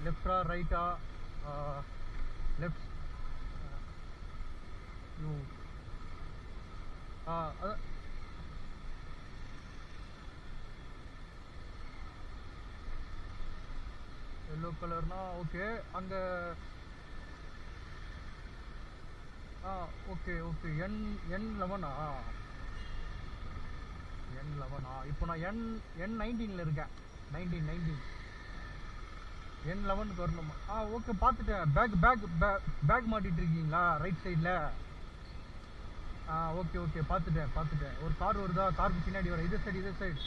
லெஃப்டா ரைட்டா left you அதான் yellow கலர்னா okay அங்கே ஓகே ஓகே N11 N11 இப்போ நான் N19ல இருக்கேன் 19 N11க்கு வரணுமா ஓகே பார்த்துட்டேன் பேக் மாட்டிட்டு இருக்கீங்களா ரைட் சைடில் ஓகே பார்த்துட்டேன் ஒரு கார் வருதா காருக்கு பின்னாடி வர இதே சைடு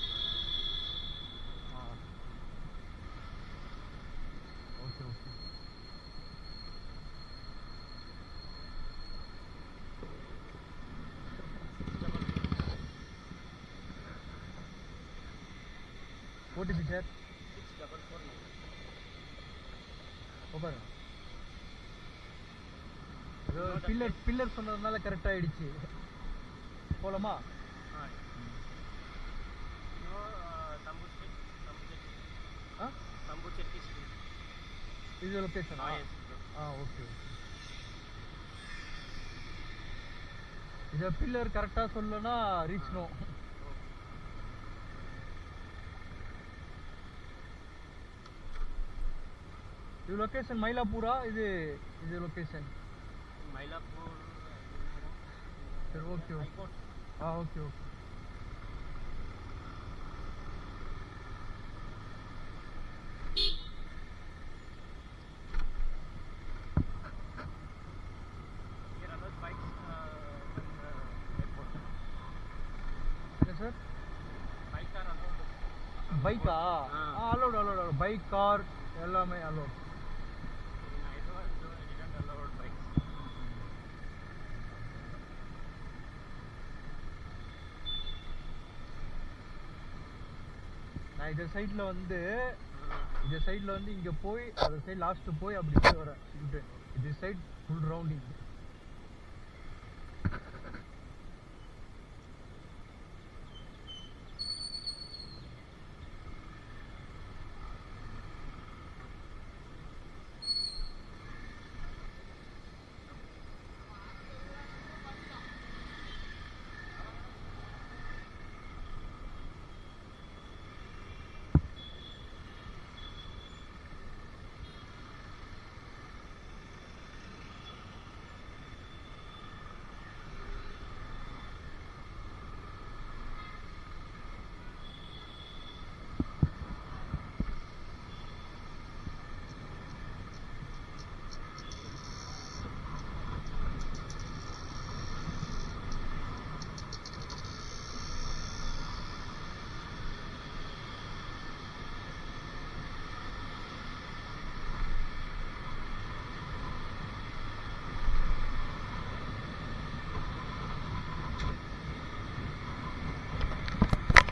ஓகே ஓடிபி சார் 6449 பாருங்க பில்லர் சொன்னதுனால கரெக்ட் ஆயிடுச்சு போலாமா இது லொகேஷன் ஓகே இதை பில்லர் கரெக்டாக சொல்லனா ரீச் நோ இது லொகேஷன் மயிலாப்பூரா இது லொகேஷன் மயிலாப்பூர் சரி ஓகே ஓகே சார் பைக்கா அலோடு பைக் கார் எல்லாமே அலோடு நான் இந்த சைடில் வந்து இங்கே போய் அந்த சைடு லாஸ்ட்டு போய் அப்படி போய் வரேன் இது சைட் ஃபுல் ரவுண்டிங்